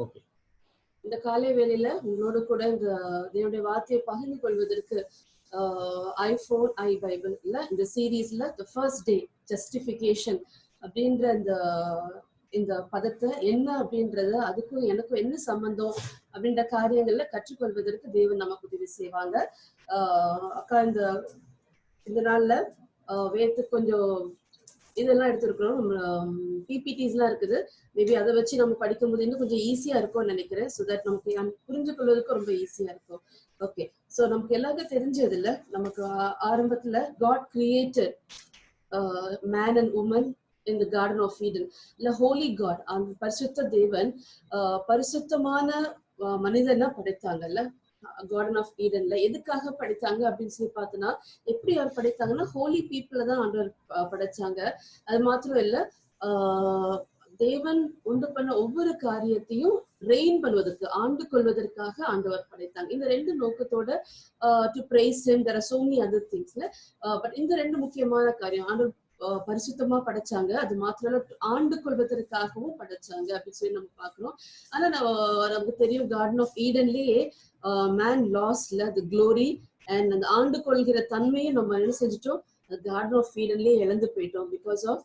Okay. இந்த காலை வேளையில உங்களோட கூட இந்த தேவனுடைய வார்த்தையை பகிர்ந்து கொள்வதற்கு ஐஃபோன் ஐ பைபிள் இல்ல இந்த சீரீஸ்ல த ஃபர்ஸ்ட் டே ஜஸ்டிஃபிகேஷன் அப்படின்ற இந்த பதத்தை என்ன அப்படின்றத அதுக்கும் எனக்கும் என்ன சம்பந்தம் அப்படின்ற காரியங்கள்ல கற்றுக்கொள்வதற்கு தேவன் நமக்கு உதவி செய்வாங்க. அக்கா இந்த நாள்ல வேத்து கொஞ்சம் இதெல்லாம் எடுத்திருக்கிறோம், பிபிடிஸ்லாம் இருக்குது. மேபி அதை வச்சு நம்ம படிக்கும்போது இன்னும் கொஞ்சம் ஈஸியா இருக்கும்னு நினைக்கிறேன். ஸோ தட் நமக்கு புரிஞ்சு கொள்வதற்கு ரொம்ப ஈஸியா இருக்கும். ஓகே, ஸோ நமக்கு எல்லாருக்கும் தெரிஞ்சது இல்ல, நமக்கு ஆரம்பத்துல God created man and woman in the garden of Eden. இல்ல ஹோலி காட், அந்த பரிசுத்த தேவன் பரிசுத்தமான மனிதனா படைத்தாங்கல்ல கார்டன் ஆஃப் ஈடன்ல. எதுக்காக படைத்தாங்க அப்படின்னு சொல்லி பார்த்தோன்னா, எப்படி அவர் படைத்தாங்கன்னா ஹோலி பீப்புளை தான் ஆண்டவர் படைச்சாங்க. அது மாத்திரம் இல்ல, தேவன் உண்டு பண்ண ஒவ்வொரு காரியத்தையும் ரெயின் பண்ணுவதற்கு, ஆண்டு கொள்வதற்காக ஆண்டவர் படைத்தாங்க. இந்த ரெண்டு நோக்கத்தோட to praise him, there are so many other திங்ஸ்ல. பட் இந்த ரெண்டு முக்கியமான காரியம், ஆண்டவர் பரிசுத்தமா படைச்சாங்க, அது மாத்திரம் ஆண்டு கொள்வதற்காகவும் படைச்சாங்க அப்படின்னு சொல்லி நம்ம பாக்குறோம். ஆனா நமக்கு தெரியும் கார்டன் ஆஃப் ஈடன்லயே மேன் லாஸ்ட்ல தி க்ளோரி அண்ட் அந்த ஆண்டு கொள்கிற தன்மையை நம்ம என்ன செஞ்சுட்டோம், கார்டன் ஆஃப் ஈடன்லயே இழந்து போயிட்டோம் because of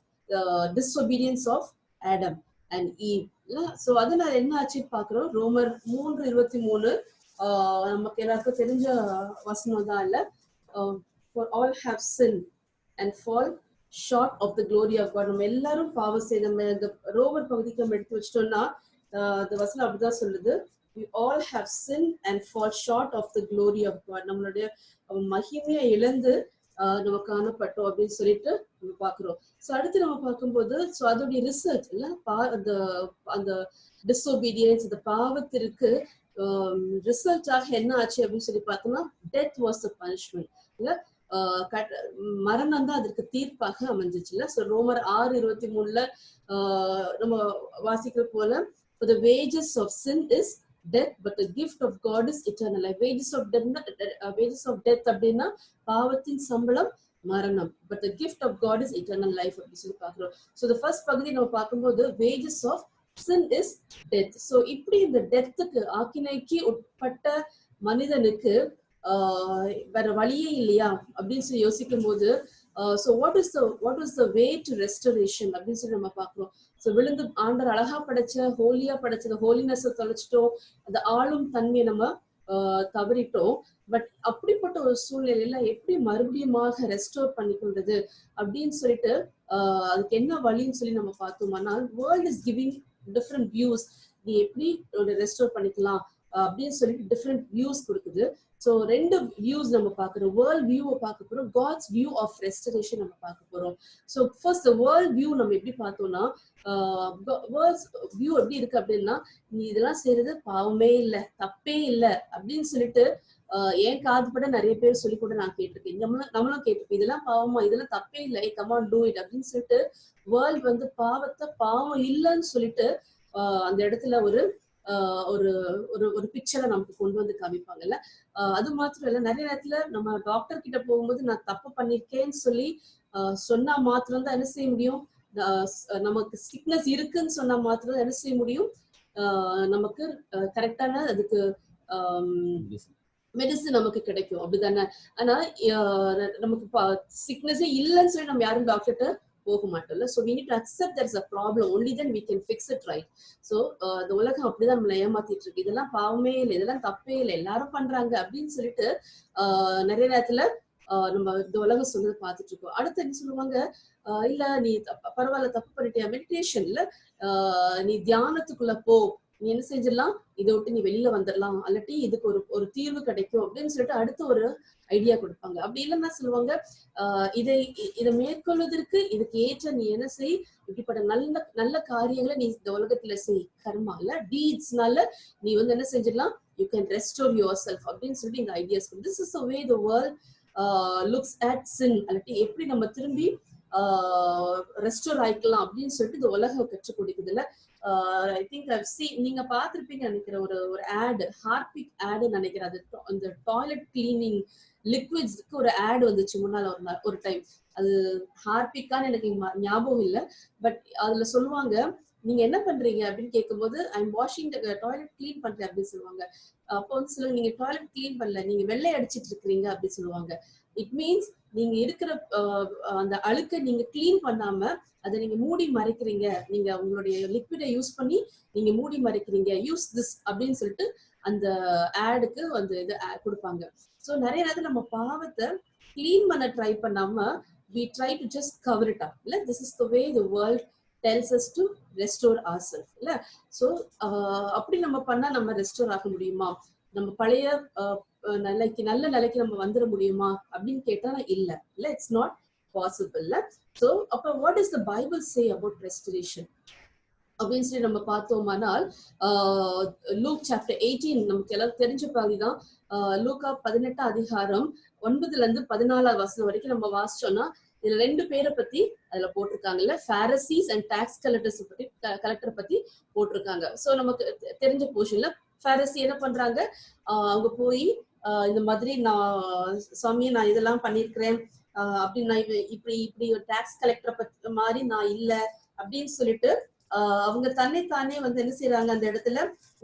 disobedience of Adam and Eve. So அதனால என்ன ஆச்சுன்னு பாக்குறோம். ரோமர் 3:23 நமக்கு எல்லாருக்கும் தெரிஞ்ச வசனம் தான் இல்ல, for all have sinned and fall short of the glory of God. நம்ம எல்லாரும் பாவம் செய்த இந்த ரோமர் பகுதிக்கு நம்ம எடுத்து வச்சிட்டோம்னா இந்த வசனம் அப்படிதான் சொல்லுது, we all have sinned and fall short of the glory of God. நம்மளுடைய மகிமையை இழந்து நம்ம காணப்பட்டோம் அப்படின்னு சொல்லிட்டு நம்ம பாக்குறோம். சோ அடுத்து நம்ம பார்க்கும்போது சோ அதோடைய ரிசல்ட் இல்ல, அந்த டிஸ்ஒபீடியன்ஸ், இந்த பாவத்திற்கு ரிசல்ட்டாக என்ன ஆச்சு அப்படின்னு சொல்லி பார்த்தோம்னா, டெத் வாஸ் த பனிஷ்மெண்ட் இல்ல, மரணம் தான் அதற்கு தீர்ப்பாக அமைஞ்சிச்சுல. சோ ரோமர் 6:23 நம்ம வாசிக்கிற போல, for the wages of sin is death but the gift of God is eternal life. wages of death அப்படின்னா பாவத்தின் சம்பளம் மரணம், but the gift of God is eternal life அப்படின்னு சொல்லி பாக்குறோம். so the first பகுதி நம்ம பார்க்கும்போது wages of sin is death. so இப்படி இந்த டெத்துக்கு, ஆக்கினைக்கு உட்பட்ட மனிதனுக்கு வேற வழியே இல்லையா அப்படின்னு சொல்லி யோசிக்கும் போது so what is the way to restoration அப்படின்னு சொல்லி நம்ம பாக்குறோம். சோ விழுந்து ஆண்டவர் அழகா படைச்ச, ஹோலியா படைச்ச ஹோலினஸ் தொலைச்சிட்டோம், அந்த ஆளும் தன்மையை நம்ம தவறிட்டோம். பட் அப்படிப்பட்ட ஒரு சூழ்நிலையில எப்படி மறுபடியுமாக ரெஸ்டோர் பண்ணிக்கொள்றது அப்படின்னு சொல்லிட்டு அதுக்கு என்ன வழின்னு சொல்லி நம்ம பார்த்தோம்னா, world is giving different views, நீ எப்படி ரெஸ்டோர் பண்ணிக்கலாம் அப்படின்னு சொல்லிட்டு டிஃப்ரெண்ட் வியூஸ் கொடுக்குது. சோ ரெண்டு வியூஸ் நம்ம பாக்குறோம். வேர்ல்ட் வியூவை பார்க்க போறோம், காட்ஸ் வியூ ஆஃப் ரெஸ்டரேஷன் நம்ம பார்க்க போறோம். சோ ஃபர்ஸ்ட் வேர்ல்ட் வியூ நம்ம எப்படி பார்த்தோம்னா, வேர்ல்ட் வியூ எப்படி இருக்கு அப்படின்னா, நீ இதெல்லாம் செய்யறது பாவமே இல்ல, தப்பே இல்ல அப்படின்னு சொல்லிட்டு ஏன் காதுபட நிறைய பேர் சொல்லி கூட நான் கேட்டிருக்கேன், நம்மளும் கேட்டிருக்கோம், இதெல்லாம் பாவமா, இதெல்லாம் தப்பே இல்லை, கமான் டூ இட் அப்படின்னு சொல்லிட்டு வேர்ல்ட் வந்து பாவத்தை பாவம் இல்லைன்னு சொல்லிட்டு அந்த இடத்துல ஒரு ஒரு பிக்சரை நமக்கு கொண்டு வந்து காமிப்பாங்கல்ல. அது மாத்திரம் இல்ல, நிறைய நேரத்துல நம்ம டாக்டர் கிட்ட போகும்போது நான் தப்பு பண்ணிருக்கேன்னு சொல்லி சொன்னா மாத்திரம் தான் என்ன செய்ய முடியும், நமக்கு சிக்னஸ் இருக்குன்னு சொன்னா மாத்திரம் தான் என்ன செய்ய முடியும், நமக்கு கரெக்டான அதுக்கு மெடிசன் நமக்கு கிடைக்கும், அப்படிதானே. ஆனா நமக்கு சிக்னஸே இல்லைன்னு சொல்லி நம்ம யாரும் டாக்டர்கிட்ட போக மாட்டோம்ல. so we need to accept there is a problem, only then we can fix it, right? so இந்த உலகம் அப்படிதான் நம்மளை ஏமாத்திட்டு இருக்கு, இதெல்லாம் பாவமே இல்லை, இதெல்லாம் தப்பே இல்லை, எல்லாரும் பண்றாங்க அப்படின்னு சொல்லிட்டு நிறைய நேரத்துல நம்ம இந்த உலகம் சொல்றதை பார்த்துட்டு இருக்கோம். அடுத்து என்ன சொல்லுவாங்க, இல்ல நீ பரவாயில்ல தப்பு பண்ணிட்டியா, மெடிடேஷன்ல நீ தியானத்துக்குள்ள போ, நீ என்ன செஞ்சிடலாம், இதை விட்டு நீ வெளியில வந்துடலாம், அல்லாட்டி இதுக்கு ஒரு தீர்வு கிடைக்கும் அப்படின்னு சொல்லிட்டு அடுத்து ஒரு ஐடியா கொடுப்பாங்க. அப்படி இல்லைன்னா சொல்லுவாங்க, இதை மேற்கொள்வதற்கு இதுக்கு ஏற்ற நீ என்ன செய், இப்படிப்பட்ட நல்ல நல்ல காரியங்களை நீ இந்த உலகத்துல செய், கர்மால டீட்ஸ்னால நீ வந்து என்ன செஞ்சிடலாம், you can restore your self அப்படின்னு சொல்லிட்டு இந்த ideas. This is the way the world looks at sin, அல்லாட்டி எப்படி நம்ம திரும்பி ரெஸ்டோர் ஆயிக்கலாம் அப்படின்னு சொல்லிட்டு இந்த உலகம் கற்றுக் கொடுக்குதுல்ல. ஐ திங்க் ஐவ் சீன், நீங்க பார்த்திருப்பீங்க நினைக்கிறேன், ஒரு ஆட், ஹார்பிக் ஆடு நினைக்கிறேன், அது அந்த டாய்லெட் கிளீனிங் லிக்விட்ஸ்க்கு ஒரு ஆட் வந்துச்சு முன்னால ஒரு டைம். அது ஹார்பிக்கான்னு எனக்கு ஞாபகம் இல்லை, பட் அதுல சொல்லுவாங்க நீங்க என்ன பண்றீங்க அப்படின்னு கேட்கும்போது ஐம் வாஷிங் டாய்லெட் கிளீன் பண்றேன் அப்படின்னு சொல்லுவாங்க. அப்போ வந்து சொல்லுங்க, நீங்க டாய்லெட் கிளீன் பண்ணல, நீங்க வெள்ளை அடிச்சிட்டு இருக்கிறீங்க அப்படின்னு சொல்லுவாங்க. இட் மீன்ஸ் நீங்க இருக்கிற அந்த அழுக்க நீங்க கிளீன் பண்ணாம அதை நீங்க மூடி மறைக்கிறீங்க. நீங்க உங்களுடைய லிக்விடை யூஸ் பண்ணி நீங்க மூடி மறைக்கிறீங்க. யூஸ் திஸ் அப்படின்னு சொல்லிட்டு அந்த ஆடுக்கு வந்து இது கொடுப்பாங்க. ஸோ நிறைய நேரத்தில் நம்ம பாவத்தை கிளீன் பண்ண ட்ரை பண்ணாம we try to just cover it up. This is the way the world tells us to restore ourselves. So அப்படி நம்ம பண்ணா நம்ம ரெஸ்டோர் ஆக முடியுமா? நம்ம பழைய நல்ல நிலைக்கு நம்ம வந்துட முடியுமா அப்படின்னு கேட்டா இல்ல. It's not possible. ஸோ அப்ப what is the Bible say about restoration அப்படின்னு சொல்லி நம்ம பார்த்தோமானால் லூக் சாப்டர் 18 நமக்கு எல்லாம் தெரிஞ்ச பகுதிதான். லூக்கா 18 அதிகாரம் 9-14 வரைக்கும் நம்ம வாசிச்சோம்னா இதுல 2 பேரை பத்தி அதுல போட்டிருக்காங்கல்ல, பாரசீஸ் அண்ட் டாக்ஸ் கலெக்டரை பத்தி போட்டிருக்காங்க. சோ நமக்கு தெரிஞ்ச போர்ஷன்ல பாரசி என்ன பண்றாங்க, அவங்க போய் இந்த மாதிரி நான் சாமி நான் இதெல்லாம் பண்ணிருக்கிறேன் அப்படின்னு, நான் இப்படி ஒரு டாக்ஸ் கலெக்டரை பத்தி மாதிரி நான் இல்ல அப்படின்னு சொல்லிட்டு அவங்க தன்னைத்தானே வந்து என்ன செய்யறாங்க, அந்த இடத்துல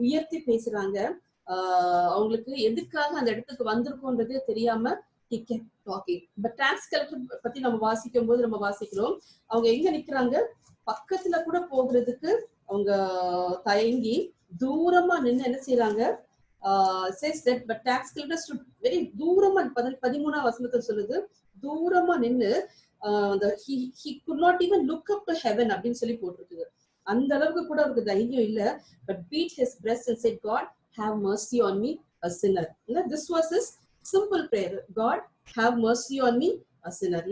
உயர்த்தி பேசுறாங்க. அவங்களுக்கு எதுக்காக அந்த இடத்துக்கு வந்திருக்கோன்றதே தெரியாம பட் டாக்ஸ் கலெக்டர் பத்தி நம்ம வாசிக்கும் போது நம்ம வாசிக்கிறோம், அவங்க எங்க நிக்கிறாங்க, பக்கத்துல கூட போகிறதுக்கு அவங்க தயங்கி தூரமா நின்று என்ன செய்யறாங்க, says that but tax collector stood very தூரமா 13ஆம் வசனத்துல சொல்லுது, தூரமா நின்று he could not even look up to heaven அப்படின்னு சொல்லி போட்டிருக்குது. அந்த அளவுக்கு கூட அவருக்கு தைரியம் இல்ல. But beat his breast and said, God have mercy on me a sinner. This was his simple prayer. God have mercy on me a sinner.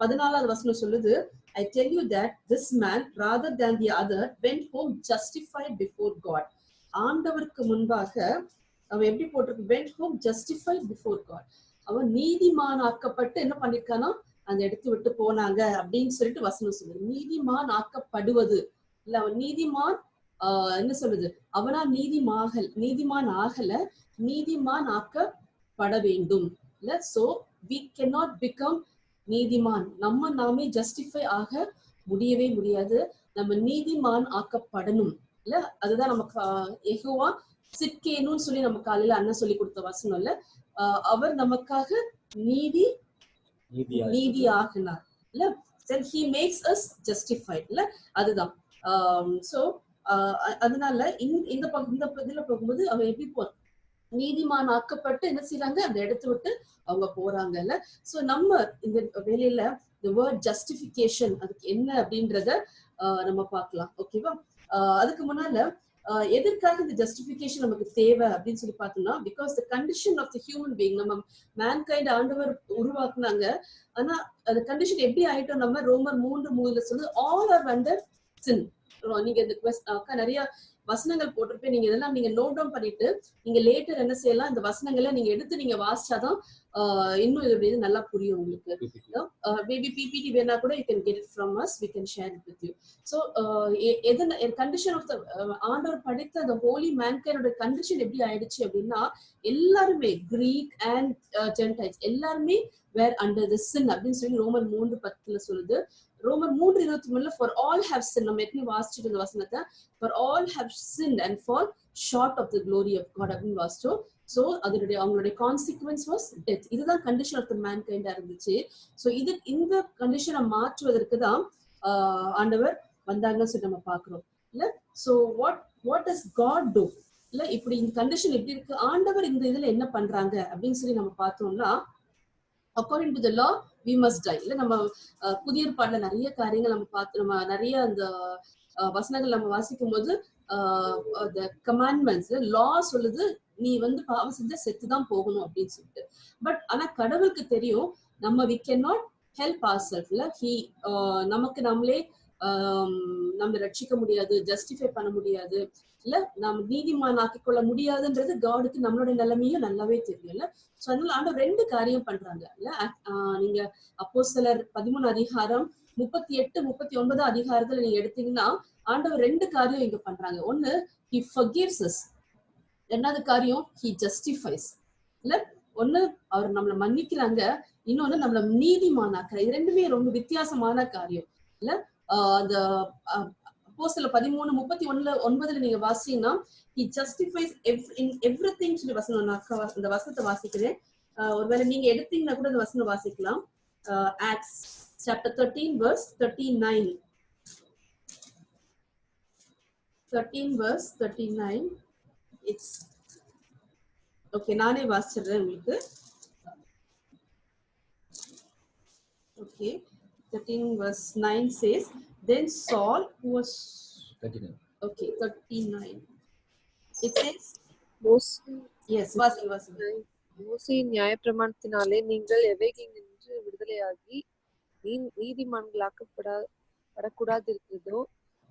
14வது வசனம் சொல்லுது, I tell you that this man rather than the other went home justified before God. ஆண்டவருக்கு முன்பாக அவன் எப்படி போட்டிருக்கு, went home justified before God. அவன் நீதிமான் ஆக்கப்பட்டு என்ன பண்ணிருக்கானா அந்த இடத்தை விட்டு போனாங்க அப்படின்னு சொல்லிட்டு வசனம் சொல்லுது. நீதிமான் ஆக்கப்படுவது இல்ல, அவன் நீதிமான் என்ன சொல்லுது, அவனா நீதிமான் ஆகல, நீதிமான் ஆக்கப்பட வேண்டும். இல்ல, சோ we cannot become நீதிமான், நம்ம நாமே ஜஸ்டிஃபை ஆக முடியவே முடியாது. நம்ம நீதிமான் ஆக்கப்படணும். இல்ல, அதுதான் நமக்கு யெகோவா சிட்கேனுன்னு சொல்லி நம்ம காலையில அண்ணன் சொல்லி கொடுத்த வசனம் இல்ல, அவர் நமக்காக நீதி ஆகினார். இல்ல, then he makes us justified. இல்ல, அதுதான். சோ அதனால இந்த இதுல போகும்போது அவன் எப்படி நீதிமான் ஆக்கப்பட்டு என்ன செய்யறாங்க, அந்த இடத்தை விட்டு அவங்க போறாங்கல்ல. சோ நம்ம இந்த வேலையில the word justification அதுக்கு என்ன அப்படின்றத நம்ம பார்க்கலாம். ஓகேவா? அதுக்கு முன்னால எதற்காக இந்த ஜஸ்டிபிகேஷன் நமக்கு தேவை அப்படின்னு சொல்லி பார்த்தோம்னா, because the condition of the human being, நம்ம மேன்கைண்ட் ஆண்டவர் உருவாக்குனாங்க. ஆனா அந்த கண்டிஷன் எப்படி ஆயிட்டோம், நம்ம ரோமர் 3:3 சொல்லுது all are under sin. நீங்க இந்த நிறைய வசனங்கள் போட்டிருப்பேன், நீங்க இதெல்லாம் நீங்க நோட் டவுன் பண்ணிட்டு நீங்க லேட்டர் என்ன செய்யலாம், இந்த வசனங்களை நீங்க எடுத்து நீங்க வாசிச்சாதான் இன்னும் இது நல்லா புரியும் உங்களுக்கு. மேபி பிபிடி வேணா கூட you can get it from us, we can share it with you. So condition of the ஆண்டவர் படைத்த அந்த ஹோலி மேன்கைண்டோட கண்டிஷன் எப்படி ஆயிடுச்சு அப்படின்னா, எல்லாருமே கிரீக் அண்ட் ஜென்டைல்ஸ் எல்லாருமே வேர் அண்டர் தி சின் அப்படின்னு சொல்லி ரோமர் 3:10 சொல்லுது. ரோமர் 3:23 for all have sinned, நம்ம எப்படி வாசிச்சுட்டு இந்த வசனத்தை, for all have sinned and fall short of the glory of God அப்படின்னு வாசிச்சோம். சோ அதனுடைய அவங்களுடைய கான்சிக்வன்ஸ் வாஸ் டெத். இதுதான் கண்டிஷன் ஆஃப் த மேன்கைண்டா இருந்துச்சு. சோ இந்த கண்டிஷனை மாற்றுவதற்கு தான் ஆண்டவர் வந்தாங்கன்னு சொல்லி நம்ம பாக்குறோம் இல்ல. So what does God do? இல்ல, இப்படி இந்த கண்டிஷன் எப்படி இருக்கு, ஆண்டவர் இந்த இதுல என்ன பண்றாங்க அப்படின்னு சொல்லி நம்ம பார்த்தோம்னா, according to the law we must die. இல்ல, நம்ம புதிய ஏற்பாடுல நிறைய காரியங்கள் நம்ம பார்த்து, நம்ம நிறைய அந்த வசனங்கள் நம்ம வாசிக்கும் போது the commandments law சொல்லுது, நீ வந்து பாவம் செஞ்சா செத்துதான் போகணும் அப்படின்னு சொல்லிட்டு. பட் ஆனா கடவுளுக்கு தெரியும் நம்ம we cannot help ourselves. இல்ல, நமக்கு நம்மளே நம்ம ரட்சிக்க முடியாது, ஜஸ்டிஃபை பண்ண முடியாது, இல்ல நம்ம நீதிமான் ஆக்கிக்கொள்ள முடியாதுன்றது காடுக்கு நம்மளோட நிலைமையும் நல்லாவே தெரியல. சோ அதனால ஆண்டவர் 2 காரியம் பண்றாங்க இல்ல. நீங்க அப்போஸ்தலர் 13 அதிகாரம் 38-39 அதிகாரத்துல நீங்க எடுத்தீங்கன்னா ஆண்டவர் 2 காரியம் இங்க பண்றாங்க. ஒண்ணு, he forgives us. ரெண்டாவது காரியம், he justifies. இல்ல, ஒண்ணு அவர் நம்மளை மன்னிக்கிறாங்க, இன்னொன்னு நம்மள நீதிமானாக்குற. இது ரெண்டுமே ரொம்ப வித்தியாசமான காரியம் இல்ல. அந்த அப்போஸ்தலர் 13:31 நீங்க வாசிங்கன்னா he justifies in everything சொல்லி வசனம். நான் இந்த வசனத்தை வாசிக்கிறேன். ஒருவேளை நீங்க எடுத்தீங்கன்னா கூட இந்த வசனம் வாசிக்கலாம். Acts chapter 13 verse 39. 13 verse 39. It's okay, நானே வாசிச்சிடுறேன் உங்களுக்கு. Okay, 13 verse 9 says, then Saul, who was 39. Okay, 39. It says, yes, மோசேயின் நியாயப்பிரமாணத்தினாலே நீங்கள் எவைகளினின்று விடுதலையாகி நீதிமான்களாக்கப்படக்கூடாதிருக்கிறதோ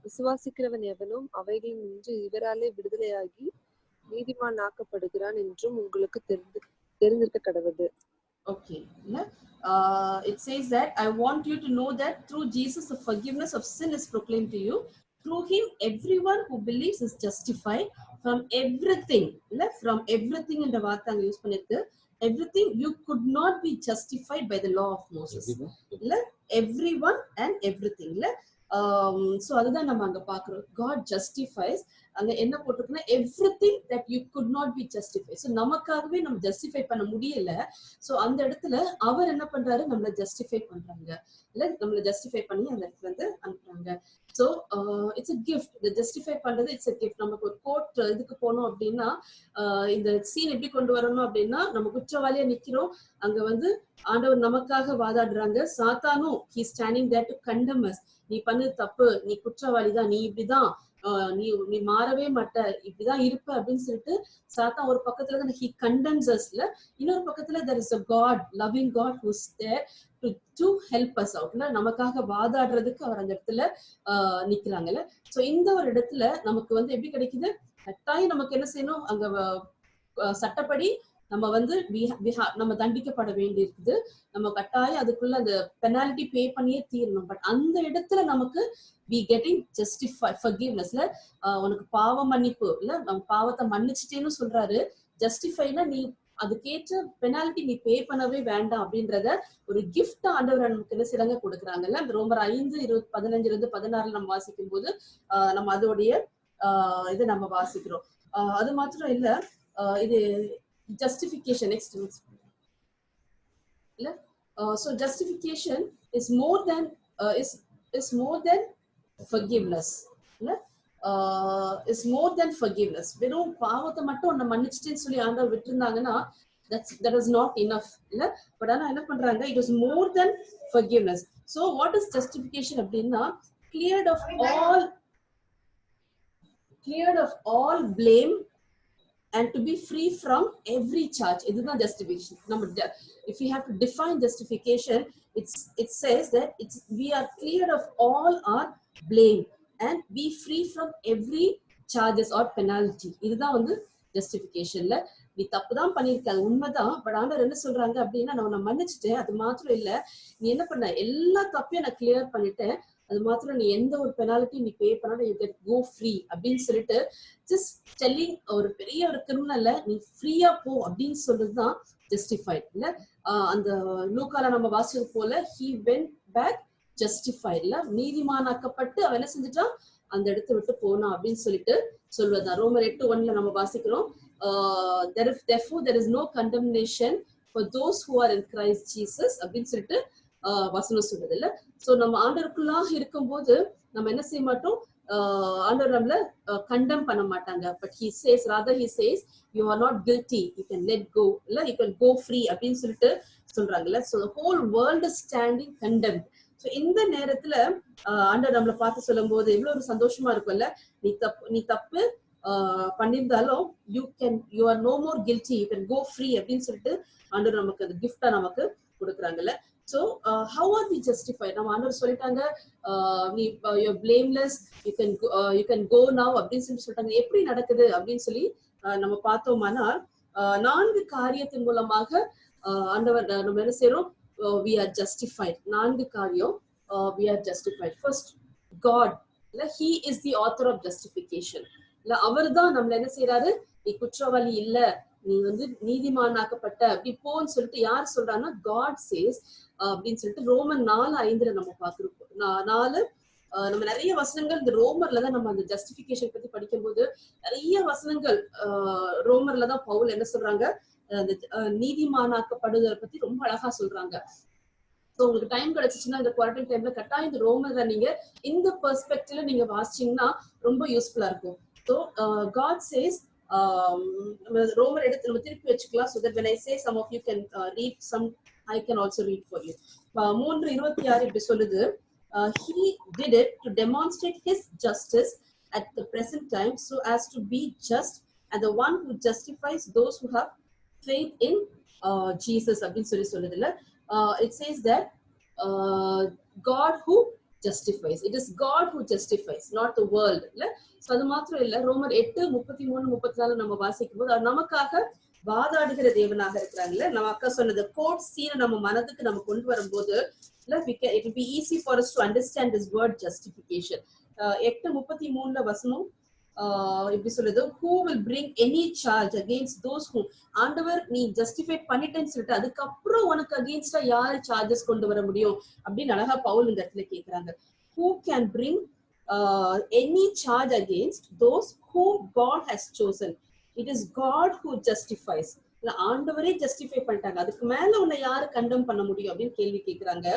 விசுவாசிக்கிறவன் எவனும் அவைகளினின்று இவராலே விடுதலையாகி நீதிமான் ஆக்கப்படுகிறான் என்றும் உங்களுக்கு தெரிந்திருக்க கடவுது. Okay, it says that I want you to know that through Jesus the forgiveness of sin is proclaimed to you. Through him everyone who believes is justified from everything. From everything in the vaartha anga use pannirukku. Everything you could not be justified by the law of Moses. Everyone and everything. So அதுதான் நம்ம அங்க பாக்குறோம். God justifies. அங்க என்ன போட்டிருக்குன்னா everything that you could not be justified. So நமக்காகவே நம்ம justify பண்ண முடியல. சோ அந்த இடத்துல அவர் என்ன பண்றாரு, நம்மள ஜஸ்டிஃபை பண்றாங்க. நம்மள ஜஸ்டிஃபை பண்ணி அந்த இடத்துல வந்து அனுப்புறாங்க. So it's a gift. the justify பண்றது இட்ஸ் a gift. நமக்கு ஒரு கோர்ட் இதுக்கு போனோம் அப்படின்னா இந்த சீன் எப்படி கொண்டு வரணும் அப்படின்னா, நம்ம குற்றவாளியா நிக்கிறோம். அங்க வந்து ஆண்டவர் நமக்காக வாதாடுறாங்க. சாத்தானும் he standing there to condemn us. நீ பண்ணது தப்பு, நீ குற்றவாளிதான், நீ இப்படிதான், நீ மாறவே மாட்ட, இப்படிதான் இருப்ப அப்படின்னு சொல்லிட்டு சாத்தான் ஒரு பக்கத்துல he condemns us. இன்னொரு பக்கத்துல there is a God, loving God who's there to help us out. நமக்காக வாதாடுறதுக்கு அவர் அந்த இடத்துல நிக்கிறாங்கல்ல. சோ இந்த ஒரு இடத்துல நமக்கு வந்து எப்படி கிடைக்குது, கட்டாயம் நமக்கு என்ன செய்யணும், அங்க சட்டப்படி நம்ம வந்து நம்ம தண்டிக்கப்பட வேண்டி இருக்குது. நம்ம கட்டாயம் அதுக்குள்ள அந்த பெனால்டி பே பண்ணியே தீரணும். பட் அந்த இடத்துல நமக்கு we getting justified forgiveness. உனக்கு பாவ மன்னிப்பு இல்ல, நம்ம பாவத்தை மன்னிச்சிட்டேன்னு சொல்றாரு. ஜஸ்டிஃபைனா நீ அதுக்கேற்ற பெனால்டி நீ பே பண்ணவே வேண்டாம் அப்படின்றத ஒரு கிஃப்ட் ஆண்டவர் நமக்கு என்ன செய்றாங்க, கொடுக்குறாங்கல்ல. அந்த ரோமர் 5:15-16 நம்ம வாசிக்கும் போது நம்ம அதோடைய இதை நம்ம வாசிக்கிறோம். அது மாத்திரம் இல்ல, இது justification next. So justification is more than forgiveness. Is more than forgiveness. வெறும் பாவத்தை மட்டும் நம்ம மன்னிச்சிட்டேன்னு சொல்லி ஆண்டவர் விட்டுருந்தாங்கன்னா that is not enough. But ஆனா என்ன பண்றாங்க, it is more than forgiveness. So what is justification அப்படின்னா, cleared of all blame and to be free from every charge. இதுதான் justification. If we have to define justification, it says that we are cleared of all our blame and be free from every charges or penalty. இதுதான் வந்து justificationல. நீ தப்புதான் பண்ணிருக்காங்க, உண்மைதான். But ஆண்டவர் என்ன சொல்றாங்க அப்படின்னா, நான் மன்னிச்சுட்டேன், அது மாத்திரம் இல்ல, நீ என்ன பண்ண, எல்லா தப்பையும் நான் கிளியர் பண்ணிட்டேன், அது மாத்திரம் நீ எந்த ஒரு பெனால்ட்டி நீ பே பண்ணாலும் you get go free அப்படின்னு சொல்லிட்டு just telling ஒரு பெரிய ஒரு கிரிமினல்ல நீ ஃப்ரீயா போ அப்படின்னு சொல்றதுதான் ஜஸ்டிஃபைட். இல்ல அந்த லூக்கால நம்ம வாசிச்சது போல he went back justified. இல்ல நீதிமானாக்கப்பட்டு அவன் என்ன செஞ்சுட்டான், அந்த இடத்தை விட்டு போனா அப்படின்னு சொல்லிட்டு சொல்வதுதான். ரோமர் 8:1 நம்ம வாசிக்கிறோம். Therefore there is no condemnation for those who are in Christ Jesus அப்படின்னு சொல்லிட்டு வசனம் சொல்றது இல்ல. சோ நம்ம ஆண்டவருக்குள்ளாக இருக்கும்போது நம்ம என்ன செய்ய மாட்டோம், ஆண்டவர் நம்மள கண்டெம் பண்ண மாட்டாங்க. But he says you are not guilty, you can let go, இல்ல you can go free அப்படின்னு சொல்லிட்டு சொல்றாங்கல்ல. so the whole world is standing condemned. so இந்த நேரத்துல ஆண்டவர் நம்மளை பார்த்து சொல்லும் போது எவ்வளவு ஒரு சந்தோஷமா இருக்கும்ல. நீ தப்பு பண்ணிருந்தாலும் you are no more guilty, you can go free அப்படின்னு சொல்லிட்டு ஆண்டவர் நமக்கு அது கிஃப்டா நமக்கு கொடுக்குறாங்கல்ல. So how are we justified? நம்ம ஆண்டவர் சொல்லிட்டாங்க, you're blameless, you can go now அப்படின்னு சொல்லி சொல்லிட்டாங்க. எப்படி நடக்குது அப்படின்னு சொல்லி நம்ம பார்த்தோம்னா 4 காரியத்தின் மூலமாக ஆண்டவர் நம்ம என்ன செய்றோம், we are justified. 4 காரியம் we are justified. First, God, he is the author of justification. இல்ல அவர்தான் நம்மள என்ன செய்யறாரு, நீ குற்றவாளி இல்ல, நீ வந்து நீதிமானாக்கப்பட்ட அப்படி போன்னு சொல்லிட்டு யார் சொல்றாங்கன்னா God says அப்படின்னு சொல்லிட்டு ரோமன் 4:5 நம்ம பார்க்கிறோம். 4 நம்ம நிறைய வசனங்கள் இந்த ரோமர்ல தான் நம்ம அந்த ஜஸ்டிபிகேஷன் பத்தி படிக்கும்போது நிறைய வசனங்கள் ரோமர்ல தான் பவுல் என்ன சொல்றாங்க, அந்த நீதிமானாக்கப்படுதலை பத்தி ரொம்ப அழகா சொல்றாங்க. சோ உங்களுக்கு டைம் கிடைச்சிச்சுன்னா இந்த குவாரண்டைன் டைம்ல கட்டாயம் இந்த ரோமர்ல நீங்க இந்த பெர்ஸ்பெக்டிவ்ல நீங்க வாசிச்சீங்கன்னா ரொம்ப யூஸ்ஃபுல்லா இருக்கும். ஸோ காட் சேஸ், ரோமர் எடுத்து நம்ம திருப்பி வச்சுக்கலாம். so that when I say some of you can read, some I can also read for you. 3:26 இப்படி சொல்லுது, he did it to demonstrate his justice at the present time so as to be just and the one who justifies those who have faith in Jesus அப்படின்னு சொல்லுது இல்ல. It says that God who justifies, it is God who justifies, not the world இல்ல. So அது மாத்திரம் இல்ல, ரோமர் 8:33-34 நம்ம வாசிக்கும் போது அவர் நமக்காக வாதாடுகிற தேவனாக இருக்கிறாங்கல்ல. நம்ம அக்கா சொன்னது கோர்ட் சீனை நம்ம மனதுக்கு நம்ம கொண்டு வரும்போது இல்ல, it will be easy for us to understand this word justification. 8:33 வசனம் இப்படி சொல்லுது, who will bring any charge against those who, ஆண்டவர் நீ ஜஸ்டிஃபை பண்ணிட்டேன்னு சொல்லிட்டு அதுக்கப்புறம் உனக்கு அகேன்ஸ்டா யாரு சார்ஜஸ் கொண்டு வர முடியும் அப்படின்னு அழகா பவுல் இந்த இடத்துல கேக்குறாங்க. who can bring any charge against those whom God has chosen? It is God who justifies. ஆண்டவரே ஜஸ்டிஃபை பண்ணிட்டாங்க, அதுக்கு மேல உன்னை யாரு கண்டம் பண்ண முடியும் அப்படின்னு கேள்வி கேக்குறாங்க.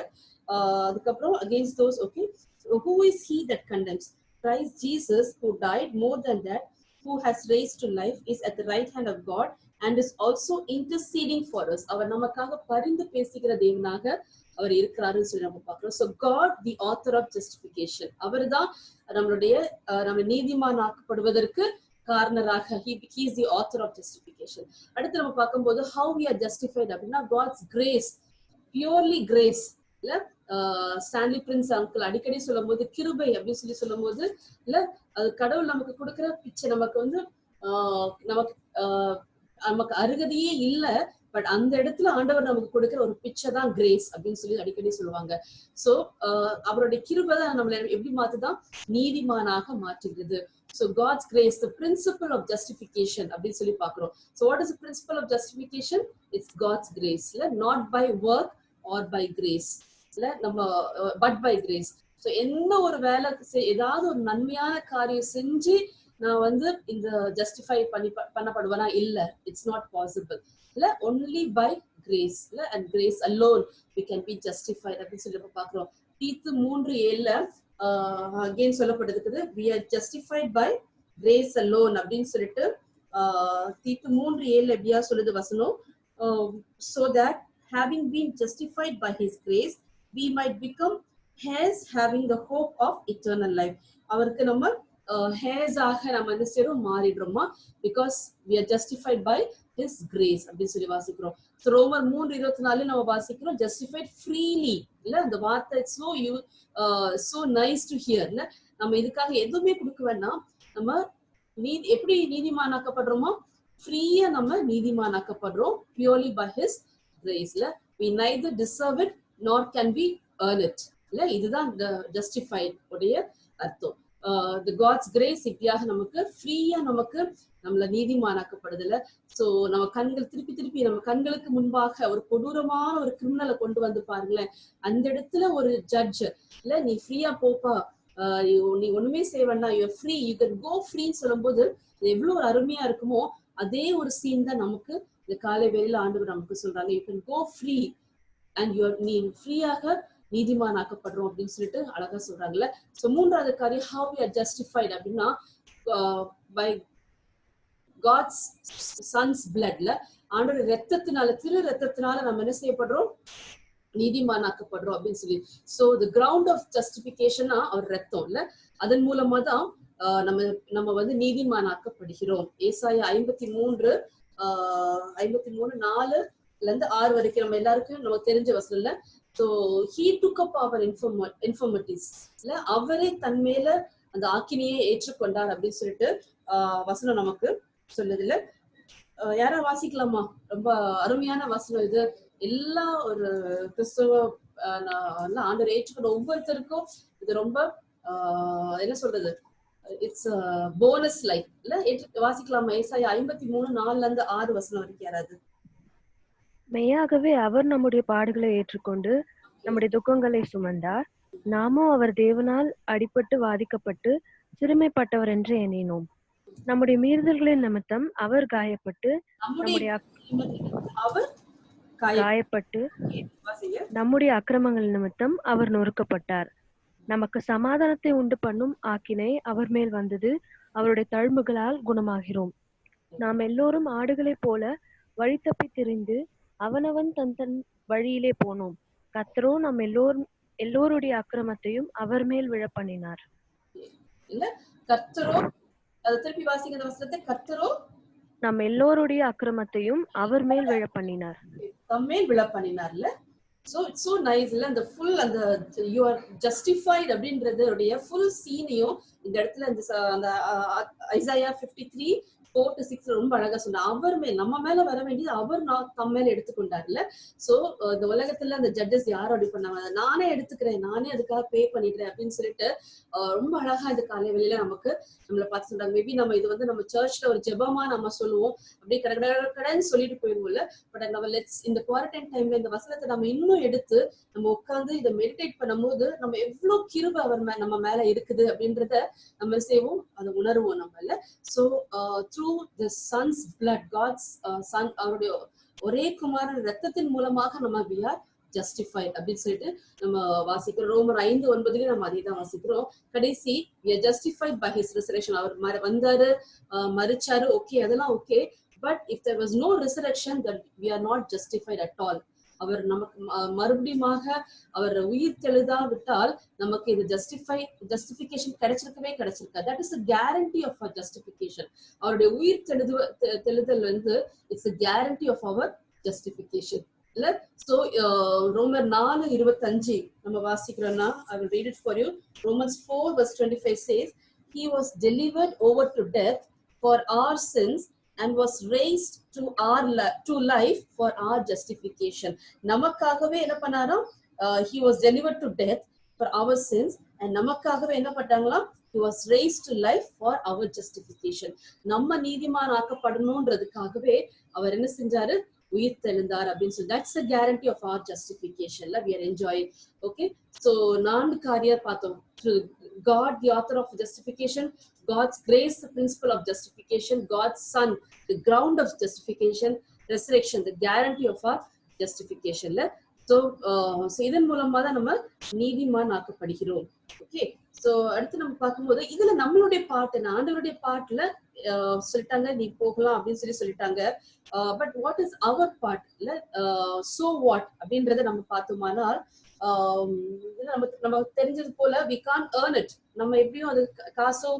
அதுக்கப்புறம் against those, okay, so who is he that condemns? Christ Jesus, who died, more than that, who has raised to life, is at the right hand of God and is also interceding for us. அவர் நமக்காக பரிந்து பேசுகிற தேவனாக அவர் இருக்கிறாருன்னு சொல்லி நம்ம பார்க்கிறோம். So God, the author of justification, அவர்தான் நம்மளுடைய நம்ம நீதிமான் ஆக்கப்படுவதற்கு காரணராக, he is the author of justification. அடுத்து நம்ம பார்க்கும்போது how we are justified அப்படின்னா God's grace, purely grace இல்ல. ஸ்டான்லி பிரின்ஸ் அங்கிள் அடிக்கடி சொல்லும் போது கிருபை அப்படின்னு சொல்லும் போது இல்ல, அது கடவுள் நமக்கு கொடுக்கிற பிச்சை. நமக்கு வந்து நமக்கு அருகதையே இல்ல, பட் அந்த இடத்துல ஆண்டவர் நமக்கு கொடுக்கிற ஒரு பிச்சை தான் கிரேஸ் அப்படின்னு சொல்லி அடிக்கடி சொல்லுவாங்க. சோ அவருடைய கிருபை தான் நம்மளை எப்படி மாத்துதான், நீதிமானாக மாற்றுகிறது. So God's grace, the principle of justification அப்படின்னு சொல்லி பாக்குறோம். So what is the principle of justification? It's God's grace, not by work or by grace, நம்ம but by grace. So என்ன ஒரு வேலை ஏதாவது ஒரு நன்மையான காரியம் செஞ்சு நான் வந்து இந்த ஜஸ்டிஃபை பண்ணப்படுவனா இல்ல, இட்ஸ் நாட் பாசிபிள் இல்ல. only by grace இல்ல, and grace alone we can be justified அப்படின்னு சொல்லி பாக்குறோம். தீத்து 3:7 again சொல்லப்பட்டிருக்குது, we are justified by grace alone அப்படின்னு சொல்லிட்டு தீத்து 3:7 எப்படியா சொல்லுது வசனம், so that having been justified by his grace we might become heirs having the hope of eternal life. அவருக்கு நம்ம heirs ஆக நம்ம என்ன செய்றோம், மாறிடுறோமா, because we are justified by his grace அப்படின்னு சொல்லி வாசிக்கிறோம். So ரோமர் 3:24 நம்ம வாசிக்கிறோம் justified freely இல்ல. அந்த வார்த்தை so nice to hear இல்ல. நம்ம இதுக்காக எதுவுமே கொடுக்க வேண்டாம், நம்ம எப்படி நீதிமானாக்கப்படுறோமோ ஃப்ரீயா நம்ம நீதிமானாக்கப்படுறோம், purely by his grace இல்ல. we neither deserve it nor can we earn it இல்ல. இதுதான் justified உடைய அர்த்தம். the God's grace இப்படியாக நமக்கு ஃப்ரீயா நமக்கு நம்மள நீதிமானாக்கப்படுதுல. சோ நம்ம கண்கள் திருப்பி நம்ம கண்களுக்கு முன்பாக ஒரு கொடூரமான ஒரு கிரிமினலை கொண்டு வந்து பாருங்களேன், அந்த இடத்துல ஒரு ஜட்ஜ் இல்ல, நீ ஃப்ரீயா போப்பா, நீ ஒண்ணுமே செய்ய வேண்டாம், you free, you can go ஃப்ரீன்னு சொல்லும் போது எவ்வளவு ஒரு அருமையா இருக்குமோ, அதே ஒரு சீன் தான் நமக்கு இந்த காலை வேளையில ஆண்டவர் நமக்கு சொல்றாங்க, you can go free and நீ ஃப்ரீயாக நீதிமானாக்கப்படுறோம் அப்படின்னு சொல்லிட்டு அழகா சொல்றாங்கல்ல. சோ மூன்றாவது காரியம் how we are justified அப்படின்னா by God's son's blood, ஆண்டோட ரத்தத்தினால, திரு ரத்தத்தினால நம்ம என்ன செய்யப்படுறோம், நீதிமானாக்கப்படுறோம் அப்படின்னு சொல்லி. So the ground of justification அவர் ரத்தம் இல்ல, அதன் மூலமா தான் நம்ம வந்து நீதிமானாக்கப்படுகிறோம். ஏசாயா 53:4 வரைக்கும் நம்ம எல்லாருக்கும் நமக்கு தெரிஞ்ச வசனம் இல்ல. So he took up our infirmities இல்ல, அவரே தன் மேல அந்த ஆக்கினியை ஏற்றுக்கொண்டார் அப்படின்னு சொல்லிட்டு வசனம் நமக்கு சொல்லுது இல்ல. யாரா வாசிக்கலாமா? ரொம்ப அருமையான வசனம் இது. எல்லா ஒரு கிறிஸ்தவ ஆண்டவர் ஏற்றுக்கொண்ட ஒவ்வொருத்தருக்கும் இது ரொம்ப என்ன சொல்றது, இட்ஸ் போனஸ் லைஃப் இல்ல. வாசிக்கலாமா? ஏசாயா 53:4 வசனம் வரைக்கும் யாராவது? மெய்யாகவே அவர் நம்முடைய பாடுகளை ஏற்றுக்கொண்டு நம்முடைய துக்கங்களை சுமந்தார், நாமோ அவர் தேவனால் அடிபட்டு வாதிக்கப்பட்டு சிறுமைப்பட்டவர் என்று எண்ணினோம். நம்முடைய மீறுதல்களின் நிமித்தம் அவர் காயப்பட்டு நம்முடைய அவர் காயப்பட்டு நம்முடைய அக்கிரமங்கள் நிமித்தம் அவர் நொறுக்கப்பட்டார். நமக்கு சமாதானத்தை உண்டு பண்ணும் ஆக்கினை அவர் மேல் வந்தது. அவருடைய தழும்புகளால் குணமாகிறோம். நாம் எல்லோரும் ஆடுகளைப் போல வழி தப்பி திரிந்து அவனவன் தன் தன் வழியிலே போனோம். கர்த்தரோ நம் எல்லோருடைய அக்கிரமத்தையும் அவர் மேல் விழ பண்ணினார். இல்ல கர்த்தரோ, அதை திருப்பி வாசிங்க அந்த வசனத்தை. கர்த்தரோ நம் எல்லோருடைய அக்கிரமத்தையும் அவர் மேல் விழ பண்ணினார். தம்மேல் விழ பண்ணினார்ல. So it's so nice இல்ல, அந்த full அந்த you are justified அப்படின்றதுடைய full சீனையும் இந்த இடத்துல அந்த ஐசாயா 53 4 to 6 ரொம்ப அழகா சொன்னா. அவர் மேல், நம்ம மேல வர வேண்டியது அவர் தம் மேல எடுத்துக்கொண்டார்ல. சோ இந்த உலகத்துல அந்த ஜட்ஜஸ் யாரும் அப்படி பண்ணாங்க, நானே எடுத்துக்கிறேன், நானே அதுக்காக பே பண்ணிடுறேன் அப்படின்னு சொல்லிட்டு ரொம்ப அழகா இந்த காலை வெளியில நமக்கு நம்மளை பார்த்து சொல்றாங்க. மேபி நம்ம இது நம்ம சர்ச்ல ஒரு ஜெபமா நம்ம சொல்லுவோம், அப்படியே கடைன்னு சொல்லிட்டு போயிடுவோம்ல. பட் நம்ம இந்த குவாரண்டைன் டைம்ல இந்த வசனத்தை நம்ம இன்னும் எடுத்து நம்ம உட்கார்ந்து இதை மெடிடேட் பண்ணும்போது நம்ம எவ்வளவு கிருபை நம்ம மேல இருக்குது அப்படின்றத நம்ம செய்வோம், அதை உணர்வோம் நம்மள. So through the son's blood, God's son, அவருடைய ஒரே குமாரன் ரத்தத்தின் மூலமாக நம்ம we are justified அப்படின்னு சொல்லிட்டு நம்ம வாசிக்கிறோம். ரோமர் 5:9 நம்ம அதை தான் வாசிக்கிறோம். கடைசி we are justified by his resurrection. அவர் வந்தாரு, மரிச்சாரு, ஓகே, அதெல்லாம் okay. But if there was no resurrection, then we are not justified at all. அவர் நமக்கு மறுபடியும் அவர் உயிர் தெழுதா விட்டால் நமக்கு இது ஜஸ்டிபிகேஷன் கிடைச்சிருக்கா. That is a guarantee of our justification. அவருடைய உயிர் தெழுதல் it's a guarantee of our justification இல்ல. சோ ரோமர் 4:25 நம்ம வாசிக்கிறோம்னா, I will read it for you. Romans 4:25 says, he was delivered over to death for our sins and was raised to life for our justification. நமக்காகவே என்ன பண்ணாராம், he was delivered to death for our sins and நமக்காகவே என்ன பண்ணாங்களாம், he was raised to life for our justification. நம்ம நீதிமான் ஆக்கப்படணும்ன்றதுக்காகவே அவர் என்ன செஞ்சாரு, உயிர் தெழுந்தார் அப்படின்னு சொல்லி. that's a guarantee of our justification la we are enjoying. okay, so 4 காரியம் பார்த்தோம். God, the author of justification; God's grace, the principle of justification; God's son, the ground of justification; resurrection, the guarantee of our justification la. so இதன் மூலமா தான் நம்ம நீதிமான் ஆக்கப்படுகிறோம். Okay, so அடுத்து நம்ம பார்க்கும்போது இதுல நம்மளுடைய பாட்டு, ஆண்டவருடைய பாட்டுல சொல்லிட்டாங்க நீ போகலாம் அப்படின்னு சொல்லிட்டாங்க. But what is our part இல்ல, சோ வாட் அப்படின்றத நம்ம பார்த்தோமானால் நமக்கு தெரிஞ்சது போல we can't earn it. நம்ம எப்படியும் அது காசோ